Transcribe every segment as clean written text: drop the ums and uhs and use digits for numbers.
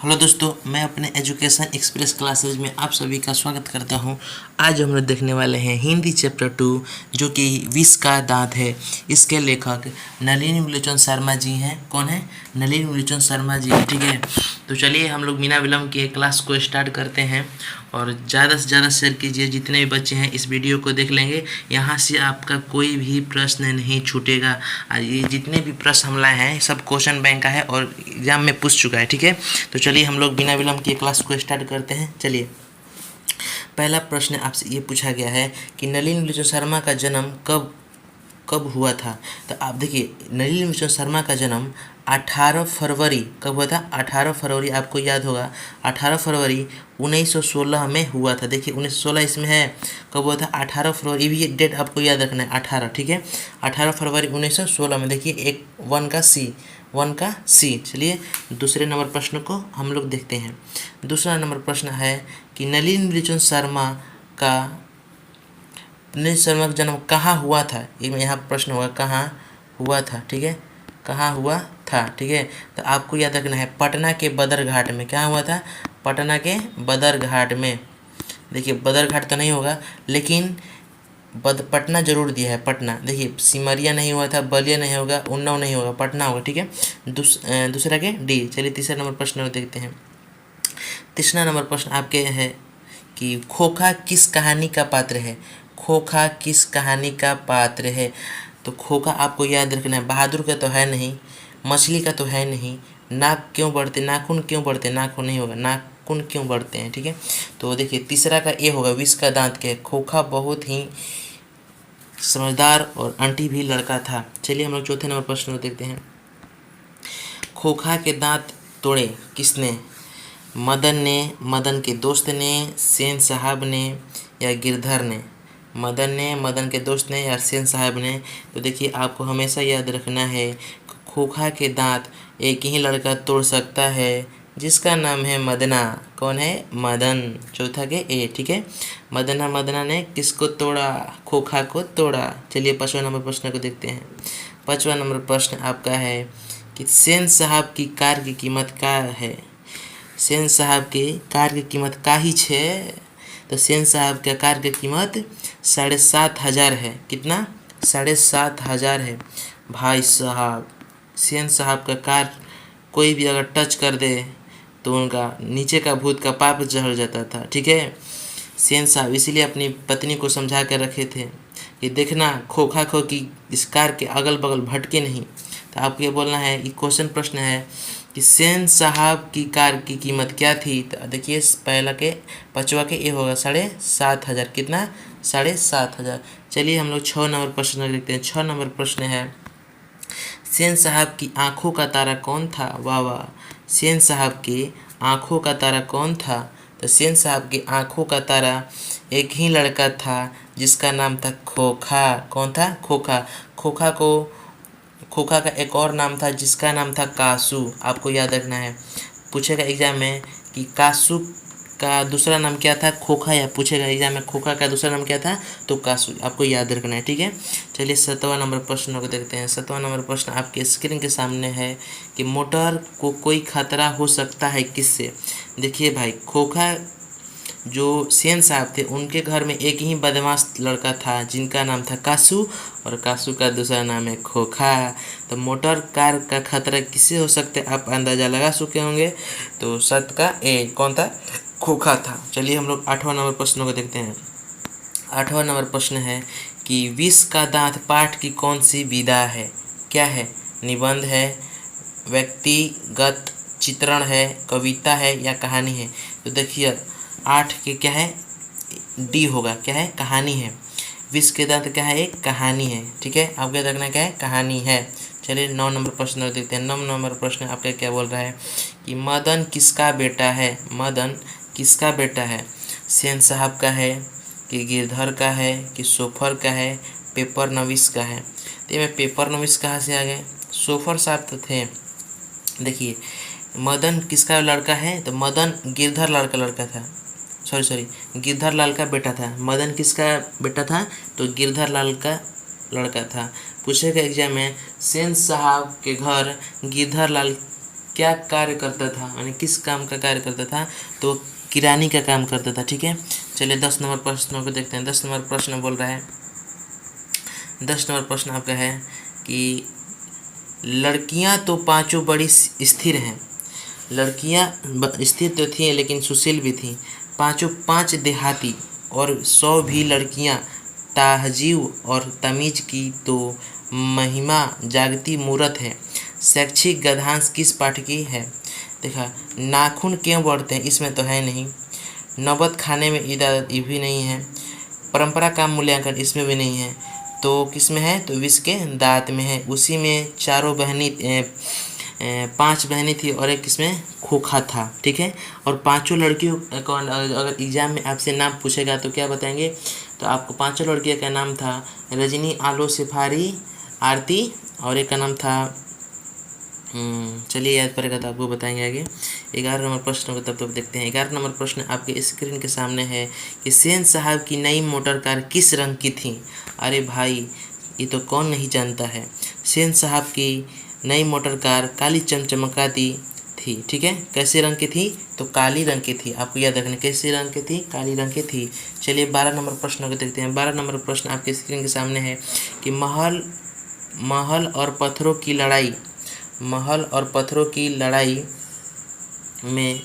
Hello दोस्तों, मैं अपने एजुकेशन एक्सप्रेस क्लासेज में आप सभी का स्वागत करता हूं। आज हम लोग देखने वाले हैं हिंदी चैप्टर 2, जो कि विष का दांत है। इसके लेखक नलिनी विलोचन शर्मा जी हैं। कौन है? नलिनी विलोचन शर्मा जी, ठीक है। तो चलिए हम लोग बिना विलम्ब के क्लास को स्टार्ट करते हैं और ज़्यादा से ज़्यादा शेयर कीजिए। जितने भी बच्चे हैं इस वीडियो को देख लेंगे, यहाँ से आपका कोई भी प्रश्न नहीं छूटेगा। ये जितने भी प्रश्न हम लाए हैं सब क्वेश्चन बैंक का है और एग्जाम में पूछ चुका है, ठीक है। तो चलिए हम लोग बिना विलम्ब के क्लास को स्टार्ट करते हैं। चलिए, पहला प्रश्न आपसे ये पूछा गया है कि नलिनी विलोचन शर्मा का जन्म कब कब हुआ था। तो आप देखिए, नलिनी विलोचन शर्मा का जन्म 18 फरवरी कब हुआ था? 18 फरवरी, आपको याद होगा 18 फरवरी 1916 में हुआ था। देखिए 1916 इसमें है, कब हुआ था? 18 फरवरी। भी डेट आपको याद रखना है, 18, ठीक है। 18 फरवरी 1916 में। देखिए एक वन का सी। चलिए दूसरे नंबर प्रश्न को हम लोग देखते हैं। दूसरा नंबर प्रश्न है कि नलिनी विलोचन शर्मा का जन्म कहाँ हुआ था। ये यहाँ प्रश्न होगा, कहाँ हुआ था, ठीक है। कहाँ हुआ था, ठीक है। तो आपको याद रखना है पटना के बदरघाट में। क्या हुआ था? पटना के बदरघाट में। देखिए बदरघाट तो नहीं होगा, लेकिन पटना जरूर दिया है, पटना। देखिए सिमरिया नहीं हुआ था, बलिया नहीं होगा, उन्नाव नहीं होगा, पटना होगा, ठीक है। दूसरा के डी। चलिए तीसरा नंबर प्रश्न देखते हैं। तीसरा नंबर प्रश्न आपके है कि खोखा किस कहानी का पात्र है। खोखा किस कहानी का पात्र है? तो खोखा आपको याद रखना है, बहादुर का तो है नहीं, मछली का तो है नहीं, नाखून क्यों बढ़ते, नाखून नहीं होगा, नाखून क्यों बढ़ते हैं, ठीक है। तो देखिए तीसरा का ए होगा, विष का दांत के। खोखा बहुत ही समझदार और अंटी भी लड़का था। चलिए हम लोग चौथे नंबर प्रश्न को देखते हैं। खोखा के दांत तोड़े किसने? मदन ने, मदन के दोस्त ने, सेन साहब ने या गिरधर ने? मदन ने, मदन के दोस्त ने या सेन साहब ने? तो देखिए आपको हमेशा याद रखना है खोखा के दांत एक ही लड़का तोड़ सकता है, जिसका नाम है मदना। कौन है? मदन। चौथा के ए, ठीक है। मदना ने किसको तोड़ा? खोखा को तोड़ा। चलिए पाँचवा नंबर प्रश्न को देखते हैं। पाँचवा नंबर प्रश्न आपका है कि सेन साहब की कार की कीमत क्या है। सेन साहब के कार की कीमत का ही छे। तो सेन साहब के कार की कीमत 7,500 है। कितना? 7,500 है। भाई साहब, सेन साहब का कार कोई भी अगर टच कर दे तो उनका नीचे का भूत का पाप झड़ जाता था, ठीक है। सेन साहब इसीलिए अपनी पत्नी को समझा कर रखे थे कि देखना खोखा खो की इस कार के अगल बगल भटके नहीं। तो आपको ये बोलना है, ये क्वेश्चन प्रश्न है कि सेन साहब की कार की कीमत क्या थी। तो देखिए पहला के पाँचवा के ये होगा 7,500। कितना? 7,500। चलिए हम लोग 6 नंबर प्रश्न देखते हैं। 6 नंबर प्रश्न है, सेन साहब की आंखों का तारा कौन था? वाह वाह। सेन साहब की आंखों का तारा कौन था? तो सेन साहब की आंखों का तारा एक ही लड़का था, जिसका नाम था खोखा। कौन था? खोखा। खोखा का एक और नाम था, जिसका नाम था कासू। आपको याद रखना है, पूछेगा एग्जाम में कि कासू का दूसरा नाम क्या था, खोखा, या पूछेगा एग्जाम में खोखा का दूसरा नाम क्या था, तो कासू। आपको याद रखना है, ठीक है। चलिए 7वां नंबर प्रश्न को देखते हैं। 7वां नंबर प्रश्न आपके स्क्रीन के सामने है कि मोटर को कोई खतरा हो सकता है किससे। देखिए भाई, खोखा जो सेन साहब थे उनके घर में एक ही बदमाश लड़का था, जिनका नाम था कासू, और कासू का दूसरा नाम है खोखा। तो मोटर कार का खतरा किससे हो सकता है, आप अंदाज़ा लगा चुके होंगे। तो 7 का ए कौन था? खोखा था। चलिए हम लोग 8वां नंबर प्रश्न को देखते हैं। 8वां नंबर प्रश्न है कि विष का दांत पाठ की कौन सी विधा है? क्या है? निबंध है, व्यक्तिगत चित्रण है, कविता है या कहानी है? तो देखिए 8 के क्या है? डी होगा। क्या है? कहानी है। विष के दांत क्या है? एक कहानी है, ठीक है। आपको याद रखना क्या है? कहानी है। चलिए 9 नंबर प्रश्न देखते हैं। 9 नंबर प्रश्न आपका क्या बोल रहा है कि मदन किसका बेटा है? मदन किसका बेटा है? सेन साहब का है कि गिरधर का है कि सोफर का है, पेपर नवीस का है? तो ये पेपर नवीस कहाँ से आ गए? सोफर साहब तो थे। देखिए मदन किसका लड़का है? तो मदन गिरधर लाल का लड़का था। सॉरी, गिरधर लाल का बेटा था। मदन किसका बेटा था? तो गिरधर लाल का लड़का था। पूछेगा एग्जाम में, सेन साहब के घर गिरधर लाल क्या कार्य करता था, यानी किस काम का कार्य करता था, तो किरानी का काम करता था। ठीक है, चलिए 10 नंबर प्रश्नों को देखते हैं। 10 नंबर प्रश्न बोल रहा है, 10 नंबर प्रश्न आपका है कि लड़कियां तो पांचों बड़ी स्थिर हैं। लड़कियां स्थिर तो थी लेकिन सुशील भी थीं। पांचों 5 देहाती और 100 भी लड़कियां तहजीब और तमीज की तो महिमा जागती मूरत है। शैक्षिक गद्यांश किस पाठ की है? देखा, नाखून क्यों बढ़ते हैं, इसमें तो है नहीं। नौबत खाने में इजाज़त, ये भी नहीं है। परंपरा का मूल्यांकन, इसमें भी नहीं है। तो किस में है, तो विष के दांत में है। उसी में 5 बहनें थी और एक किसमें खोखा था। ठीक है, और पांचों लड़कियों कौन, अगर एग्जाम में आपसे नाम पूछेगा तो क्या बताएंगे, तो आपको पांचों लड़कियों का नाम था रजनी, आलो, सिफारी, आरती, और एक का नाम था चलिए याद पड़ेगा तो आपको बताएंगे आगे। 11 नंबर प्रश्न को तब देखते हैं। 11 नंबर प्रश्न आपके स्क्रीन के सामने है कि सेन साहब की नई मोटर कार किस रंग की थी? अरे भाई, ये तो कौन नहीं जानता है। सेन साहब की नई मोटर कार काली चमचमाती थी। ठीक है, कैसे रंग की थी, तो काली रंग की थी। आपको याद रखना कैसे रंग की थी, काली रंग की थी। चलिए 12 नंबर प्रश्न को देखते हैं। 12 नंबर प्रश्न आपके स्क्रीन के सामने है कि महल और पत्थरों की लड़ाई, महल और पत्थरों की लड़ाई में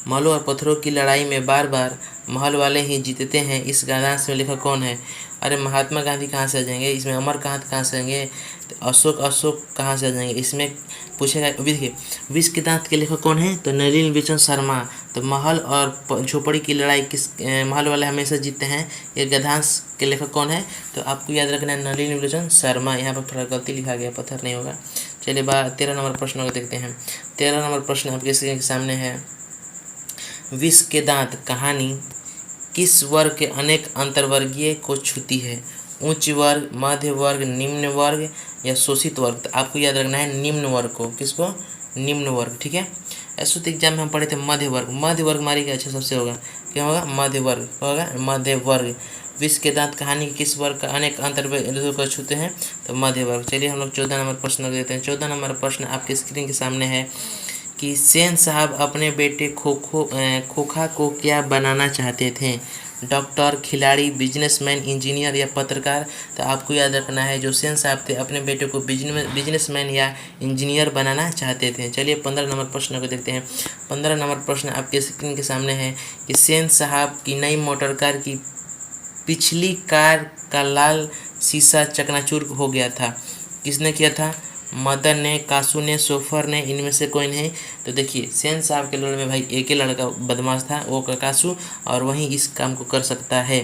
महलों और पत्थरों की लड़ाई में बार बार महल वाले ही जीतते हैं, इस गद्यांश में लेखक कौन है? अरे महात्मा गांधी कहाँ से आ जाएंगे, इसमें अमरकांत कहाँ से आएंगे, तो अशोक कहाँ से आ जाएंगे, इसमें पूछेगा। देखिए, विष के दांत के लेखक कौन है, तो नलिनी बिचन शर्मा। तो महल और झोपड़ी की लड़ाई किस महल वाले हमेशा जीतते हैं, ये गद्यांश के लेखक कौन है, तो आपको याद रखना है नलिनी बिचन शर्मा। यहाँ पर थोड़ा गलती लिखा गया, पत्थर नहीं होगा। चलिए 13 नंबर प्रश्न को देखते हैं। 13 नंबर प्रश्न आपके स्क्रीन के सामने है, विष के दांत कहानी किस वर्ग के अनेक अंतर्वर्गीय को छूती है? उच्च वर्ग, मध्य वर्ग, निम्न वर्ग या शोषित वर्ग? तो आपको याद रखना है निम्न वर्ग को। किसको? निम्न वर्ग। ठीक है, ऐसे तो एग्जाम में हम पढ़े थे मध्य वर्ग। मध्य वर्ग मारिएगा, अच्छा सबसे होगा, क्या होगा, मध्य वर्ग होगा, मध्य वर्ग। विष के दांत कहानी किस वर्ग का अनेक अंतर्वर्गीय को छूते हैं, तो मध्य वर्ग। चलिए हम लोग 14 नंबर प्रश्न देते हैं। 14 नंबर प्रश्न आपके स्क्रीन के सामने है कि सेन साहब अपने बेटे खोखा को क्या बनाना चाहते थे? डॉक्टर, खिलाड़ी, बिजनेसमैन, इंजीनियर या पत्रकार? तो आपको याद रखना है जो सेन साहब थे अपने बेटे को बिजनेसमैन या इंजीनियर बनाना चाहते थे। चलिए 15 नंबर प्रश्न को देखते हैं। 15 नंबर प्रश्न आपके स्क्रीन के सामने है कि सेन साहब की नई मोटर कार की पिछली कार का लाल शीशा चकनाचूर हो गया था। किसने किया था? मदन ने, कासू ने, सोफर ने, इनमें से कोई नहीं। तो देखिए, सेन साहब के लड़े में भाई एक ही लड़का बदमाश था, वो कासू, और वहीं इस काम को कर सकता है।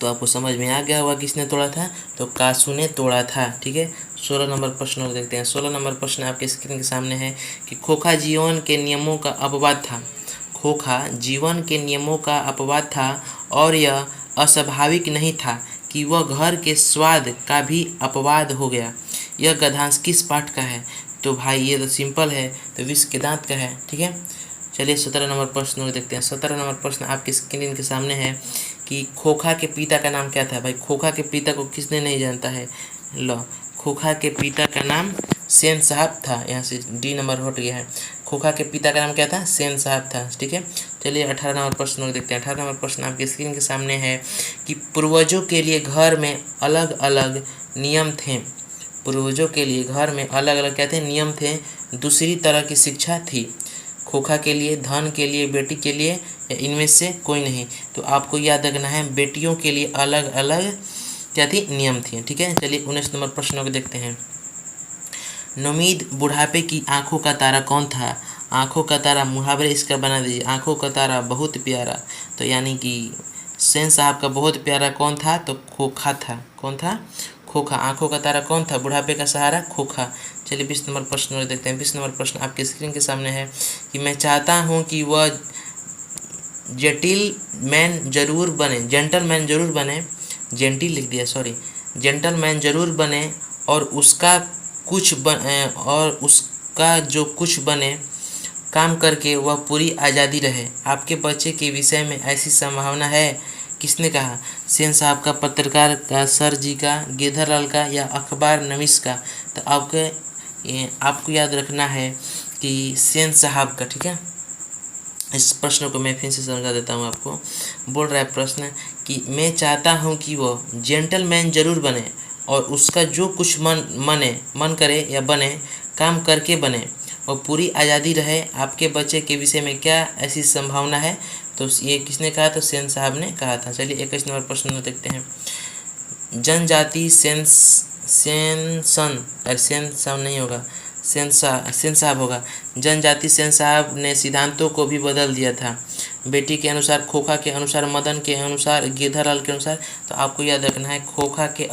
तो आपको समझ में आ गया होगा किसने तोड़ा था, तो कासू ने तोड़ा था। ठीक है, 16 नंबर प्रश्न को देखते हैं। 16 नंबर प्रश्न आपके स्क्रीन के सामने है कि खोखा जीवन के नियमों का अपवाद था। खोखा जीवन के नियमों का अपवाद था और यह अस्वाभाविक नहीं था कि वह घर के स्वाद का भी अपवाद हो गया। यह गद्यांश किस पाठ का है? तो भाई ये तो सिंपल है, तो विष के दांत का है। ठीक है, चलिए 17 नंबर प्रश्न को देखते हैं। 17 नंबर प्रश्न आपके स्क्रीन के सामने है कि खोखा के पिता का नाम क्या था? भाई खोखा के पिता को किसने नहीं जानता है? लो, खोखा के पिता का नाम सेन साहब था। यहाँ से डी नंबर हट गया है। खोखा के पिता का नाम क्या था? सेन साहब था। ठीक है, चलिए 18 नंबर प्रश्न को देखते हैं। 18 नंबर प्रश्न आपके स्क्रीन के सामने है कि पूर्वजों के लिए घर में अलग अलग नियम थे। पूर्वजों के लिए घर में अलग अलग क्या थे? नियम थे। दूसरी तरह की शिक्षा थी। खोखा के लिए, धन के लिए, बेटी के लिए, या इनमें से कोई नहीं? तो आपको याद रखना है बेटियों के लिए अलग अलग क्या थी? नियम थी। ठीक है, चलिए 19 नंबर प्रश्नों को देखते हैं। नोमीद बुढ़ापे की आंखों का तारा कौन था? आंखों का तारा, मुहावरे इसका बना दीजिए, आंखों का तारा बहुत प्यारा। तो यानी कि सेन साहब का बहुत प्यारा कौन था? तो खोखा था। कौन था? खोखा। आंखों का तारा कौन था? बुढ़ापे का सहारा खोखा। चलिए 20 नंबर प्रश्न देखते हैं। 20 नंबर प्रश्न आपके स्क्रीन के सामने है कि मैं चाहता हूँ कि वह जेंटलमैन जरूर बने, जेंटिल लिख दिया, सॉरी, जेंटलमैन जरूर बने और उसका जो कुछ बने काम करके वह पूरी आज़ादी रहे। आपके बच्चे के विषय में ऐसी संभावना है? किसने कहा? सेन साहब का, पत्रकार का, सर जी का, गिरधर लाल का, या अखबार नवीस का? तो आपको याद रखना है कि सेन साहब का, ठीक है। इस प्रश्न को मैं फिर से समझा देता हूँ आपको। बोल रहा है प्रश्न कि मैं चाहता हूँ कि वो जेंटलमैन जरूर बने और उसका जो कुछ मन करे या बने, काम करके बने और पूरी आज़ादी रहे। आपके बच्चे के विषय में क्या ऐसी संभावना है? तो ये किसने कहा? तो सेन साहब ने कहा था। चलिए 21 नंबर प्रश्न देखते हैं। जनजाति सेन नहीं होगा, सेन साहब होगा। जनजाति सेन साहब ने सिद्धांतों को भी बदल दिया था। बेटी के अनुसार, खोखा के अनुसार, मदन के अनुसार, गिरधरलाल के अनुसार। तो आपको याद रखना है खोखा के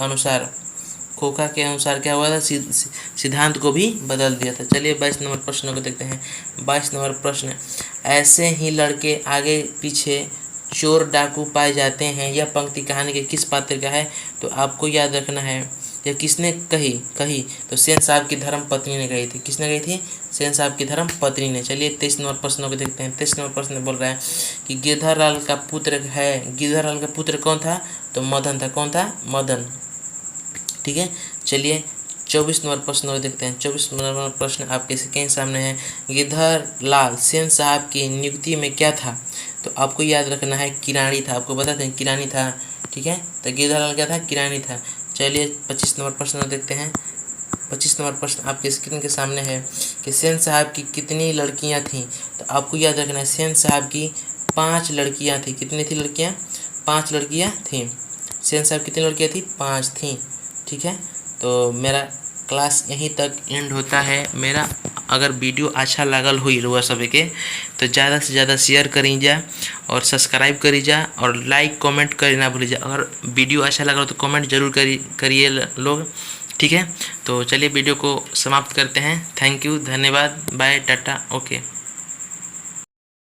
अनुसार क्या हुआ था? सिद्धांत को भी बदल दिया था। चलिए 22 नंबर प्रश्न को देखते हैं। 22 नंबर प्रश्न, ऐसे ही लड़के आगे पीछे चोर डाकू पाए जाते हैं। यह पंक्ति कहानी के किस पात्र का है? तो आपको याद रखना है यह किसने कही? तो सेन साहब की धर्म पत्नी ने कही थी। किसने कही थी? सेन साहब की धर्म पत्नी ने। चलिए 23 नंबर प्रश्न को देखते हैं। 23 नंबर प्रश्न बोल रहा है कि गिरधरलाल का पुत्र कौन था? तो मदन था। कौन था? मदन, ठीक है। चलिए 24 नंबर प्रश्न को देखते हैं। 24 नंबर प्रश्न आपके के सामने है। गिरधरलाल सेन साहब की नियुक्ति में क्या था? तो आपको याद रखना है किरानी था। आपको बताते हैं किरानी था, ठीक है। तो गिरधरलाल क्या था? किरानी था। चलिए 25 नंबर प्रश्न देखते हैं। 25 नंबर प्रश्न आपके स्क्रीन के सामने है कि सेन साहब की कितनी लड़कियां थीं? तो आपको याद रखना है सेन साहब की 5 लड़कियां थीं। कितनी थी लड़कियां? 5 लड़कियां थीं। सेन साहब कितनी लड़कियां थी? 5 थीं, ठीक है। तो मेरा क्लास यहीं तक एंड होता है। मेरा अगर वीडियो अच्छा लागल हुई रुआ सब के तो ज़्यादा से ज़्यादा शेयर करीजा और सब्सक्राइब करीजा और लाइक कमेंट करना भूलिए। अगर वीडियो अच्छा लगा तो कमेंट जरूर करिए लोग, ठीक है। तो चलिए वीडियो को समाप्त करते हैं। थैंक यू, धन्यवाद, बाय, टाटा, ओके।